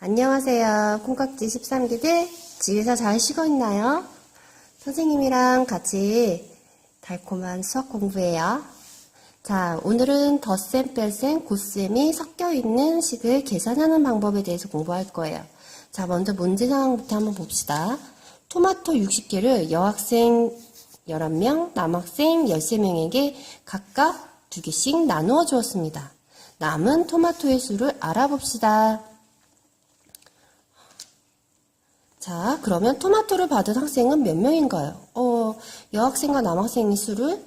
안녕하세요. 콩깍지 13기들 집에서 잘 쉬고 있나요? 선생님이랑 같이 달콤한 수학 공부해요. 자, 오늘은 덧셈, 뺄셈, 곱셈이 섞여 있는 식을 계산하는 방법에 대해서 공부할 거예요. 자, 먼저 문제 상황부터 한번 봅시다. 토마토 60개를 여학생 11명, 남학생 13명에게 각각 2개씩 나누어 주었습니다. 남은 토마토의 수를 알아봅시다. 자, 그러면 토마토를 받은 학생은 몇 명인가요? 여학생과 남학생의 수를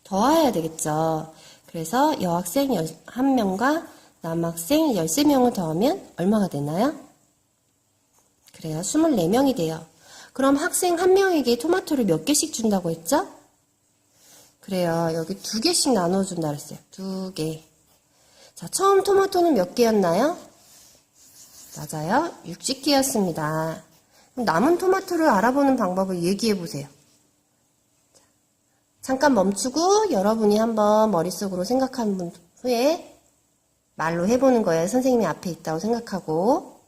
더해야 되겠죠. 그래서 여학생 1명과 남학생 13명을 더하면 얼마가 되나요? 그래요. 24명이 돼요. 그럼 학생 1명에게 토마토를 몇 개씩 준다고 했죠? 그래요. 여기 2개씩 나눠준다 그랬어요. 2개. 자, 처음 토마토는 몇 개였나요? 맞아요. 60개였습니다. 남은 토마토를 알아보는 방법을 얘기해 보세요. 잠깐 멈추고 여러분이 한번 머릿속으로 생각한 후에 말로 해보는 거예요. 선생님이 앞에 있다고 생각하고.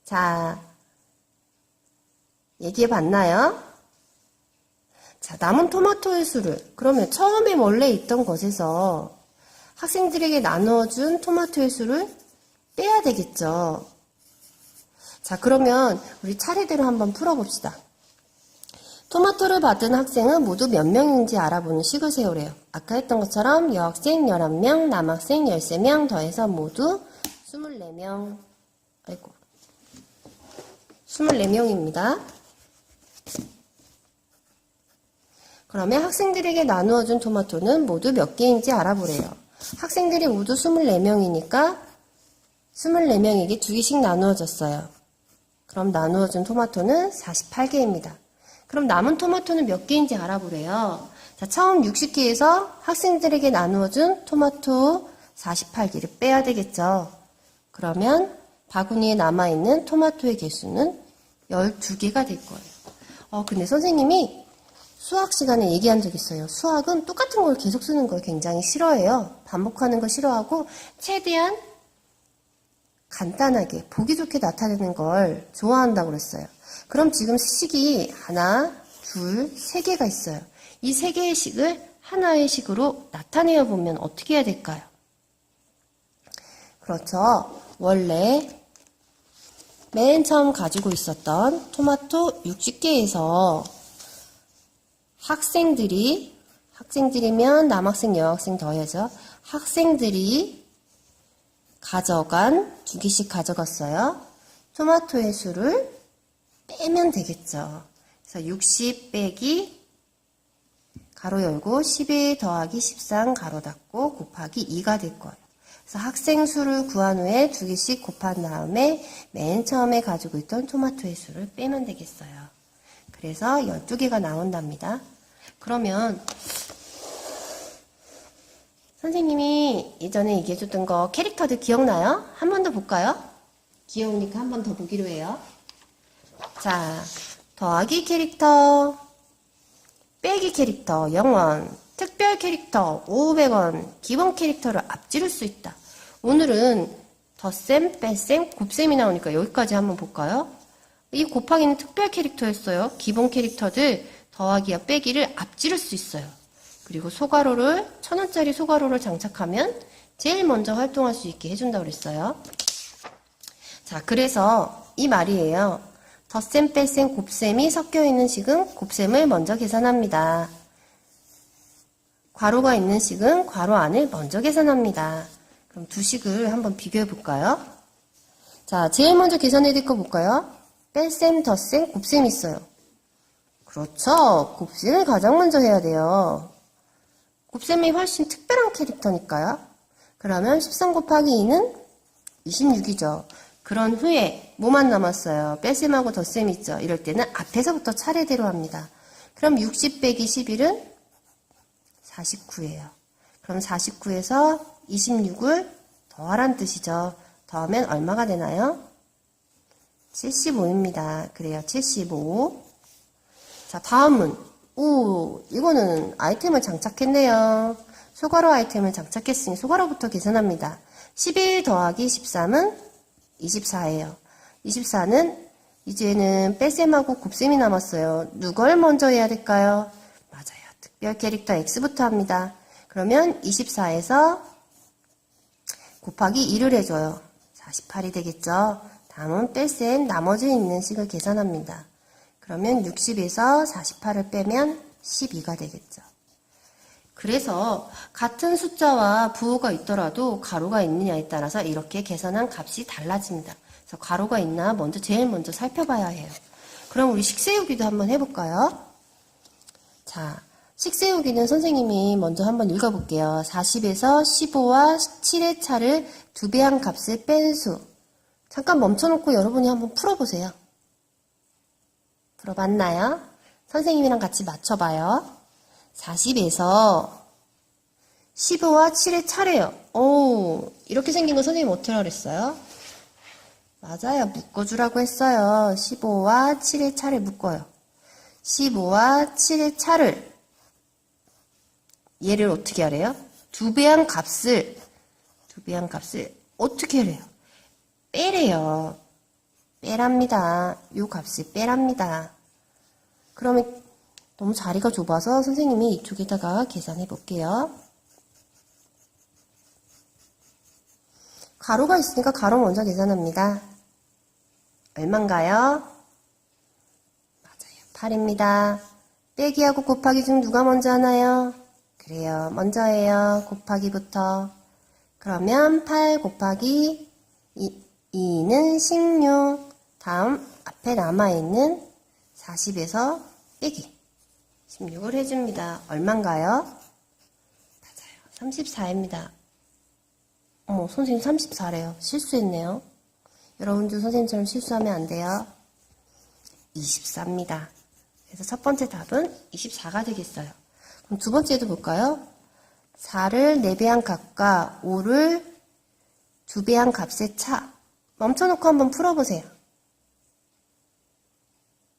자, 얘기해 봤나요? 자, 남은 토마토의 수를, 그러면 처음에 원래 있던 것에서 학생들에게 나누어준 토마토의 수를 빼야 되겠죠. 자, 그러면 우리 차례대로 한번 풀어봅시다. 토마토를 받은 학생은 모두 몇 명인지 알아보는 식을 세우래요. 아까 했던 것처럼 여학생 11명, 남학생 13명 더해서 모두 24명. 아이고. 24명입니다. 그러면 학생들에게 나누어준 토마토는 모두 몇 개인지 알아보래요. 학생들이 모두 24명이니까 24명에게 2개씩 나누어졌어요. 그럼 나누어준 토마토는 48개입니다. 그럼 남은 토마토는 몇 개인지 알아보래요. 자, 처음 60개에서 학생들에게 나누어준 토마토 48개를 빼야 되겠죠. 그러면 바구니에 남아있는 토마토의 개수는 12개가 될 거예요. 근데 선생님이 수학 시간에 얘기한 적 있어요. 수학은 똑같은 걸 계속 쓰는 걸 굉장히 싫어해요. 반복하는 거 싫어하고 최대한 간단하게 보기 좋게 나타내는 걸 좋아한다고 그랬어요. 그럼 지금 식이 하나, 둘, 세 개가 있어요. 이 세 개의 식을 하나의 식으로 나타내어 보면 어떻게 해야 될까요? 그렇죠. 원래 맨 처음 가지고 있었던 토마토 60개에서 학생들이면 남학생, 여학생 더해서 학생들이 가져간 2개씩 가져갔어요. 토마토의 수를 빼면 되겠죠. 그래서 60 빼기 가로 열고 12 더하기 13 가로 닫고 곱하기 2가 될 거예요. 그래서 학생 수를 구한 후에 2개씩 곱한 다음에 맨 처음에 가지고 있던 토마토의 수를 빼면 되겠어요. 그래서 12개가 나온답니다. 그러면 선생님이 예전에 얘기해줬던 거 캐릭터들 기억나요? 한 번 더 볼까요? 귀여우니까 한 번 더 보기로 해요. 자, 더하기 캐릭터, 빼기 캐릭터 0원, 특별 캐릭터 500원, 기본 캐릭터를 앞지를 수 있다. 오늘은 덧셈, 뺄셈, 곱셈이 나오니까 여기까지 한번 볼까요? 이 곱하기는 특별 캐릭터였어요. 기본 캐릭터들 더하기와 빼기를 앞지를 수 있어요. 그리고 소가로를 1000원짜리 소가로를 장착하면 제일 먼저 활동할 수 있게 해준다고 그랬어요. 자, 그래서 이 말이에요. 덧셈, 뺄셈, 곱셈이 섞여 있는 식은 곱셈을 먼저 계산합니다. 괄호가 있는 식은 괄호 안을 먼저 계산합니다. 그럼 두 식을 한번 비교해 볼까요? 자, 제일 먼저 계산해야 될 거 볼까요? 뺄셈, 덧셈, 곱셈이 있어요. 그렇죠. 곱셈을 가장 먼저 해야 돼요. 곱셈이 훨씬 특별한 캐릭터니까요. 그러면 13 곱하기 2는 26이죠. 그런 후에 뭐만 남았어요? 뺄셈하고 덧셈이 있죠. 이럴 때는 앞에서부터 차례대로 합니다. 그럼 60 빼기 11은 49예요. 그럼 49에서 26을 더하란 뜻이죠. 더하면 얼마가 되나요? 75입니다. 그래요. 75. 자, 다음은 이거는 아이템을 장착했네요. 소괄호 아이템을 장착했으니 소괄호부터 계산합니다. 11 더하기 13은 24예요. 24는 이제는 뺄셈하고 곱셈이 남았어요. 누굴 먼저 해야 될까요? 맞아요. 특별 캐릭터 X부터 합니다. 그러면 24에서 곱하기 2를 해줘요. 48이 되겠죠. 다음은 뺄셈 나머지 있는 식을 계산합니다. 그러면 60에서 48을 빼면 12가 되겠죠. 그래서 같은 숫자와 부호가 있더라도 가로가 있느냐에 따라서 이렇게 계산한 값이 달라집니다. 그래서 가로가 있나 제일 먼저 살펴봐야 해요. 그럼 우리 식 세우기도 한번 해볼까요? 자, 식 세우기는 선생님이 먼저 한번 읽어볼게요. 40에서 15와 7의 차를 2배한 값을 뺀 수. 잠깐 멈춰놓고 여러분이 한번 풀어보세요. 풀어봤나요? 선생님이랑 같이 맞춰봐요. 40에서 15와 7의 차례요. 오, 이렇게 생긴 거 선생님 어떻게 그랬어요? 맞아요. 묶어주라고 했어요. 15와 7의 차를 묶어요. 15와 7의 차를 얘를 어떻게 하래요? 2배한 값을 어떻게 하래요? 빼래요. 빼랍니다. 요 값을 빼랍니다. 그러면 너무 자리가 좁아서 선생님이 이쪽에다가 계산해 볼게요. 가로가 있으니까 가로 먼저 계산합니다. 얼만가요? 맞아요. 8입니다. 빼기하고 곱하기 중 누가 먼저 하나요? 그래요. 먼저 해요. 곱하기부터. 그러면 8 곱하기 2는 16. 다음 앞에 남아있는 40에서 빼기. 16을 해줍니다. 얼만가요? 맞아요. 34입니다. 어머, 선생님 34래요. 실수했네요. 여러분들 선생님처럼 실수하면 안 돼요. 24입니다. 그래서 첫 번째 답은 24가 되겠어요. 그럼 두 번째도 볼까요? 4를 4배한 값과 5를 2배한 값의 차. 멈춰놓고 한번 풀어보세요.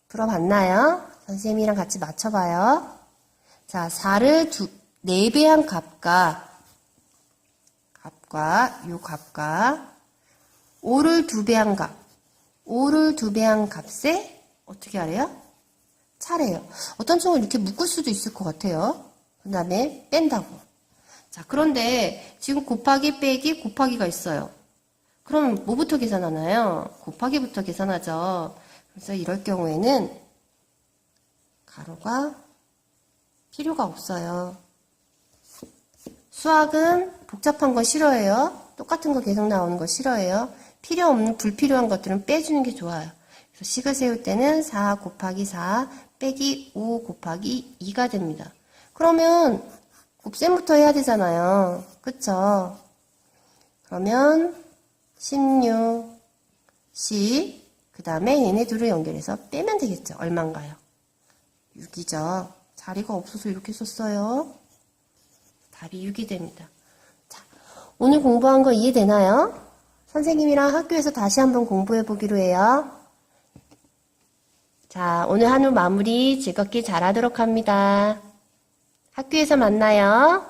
풀어봤나요? 선생님이랑 같이 맞춰봐요. 자, 4를 4배한 값과 요 값과 5를 2배한 값. 5를 2배한 값에 어떻게 하래요? 차래요. 어떤 친구는 이렇게 묶을 수도 있을 것 같아요. 그 다음에 뺀다고. 자, 그런데 지금 곱하기, 빼기, 곱하기가 있어요. 그럼 뭐부터 계산하나요? 곱하기부터 계산하죠. 그래서 이럴 경우에는 가로가 필요가 없어요. 수학은 복잡한 거 싫어해요. 똑같은 거 계속 나오는 거 싫어해요. 필요 없는 불필요한 것들은 빼주는 게 좋아요. 그래서 식을 세울 때는 4 곱하기 4 빼기 5 곱하기 2가 됩니다. 그러면 곱셈부터 해야 되잖아요. 그쵸? 그러면 16, 10, 그 다음에 얘네 둘을 연결해서 빼면 되겠죠. 얼만가요? 6이죠. 자리가 없어서 이렇게 썼어요. 답이 6이 됩니다. 자, 오늘 공부한 거 이해되나요? 선생님이랑 학교에서 다시 한번 공부해 보기로 해요. 자, 오늘 한우 마무리 즐겁게 잘하도록 합니다. 학교에서 만나요.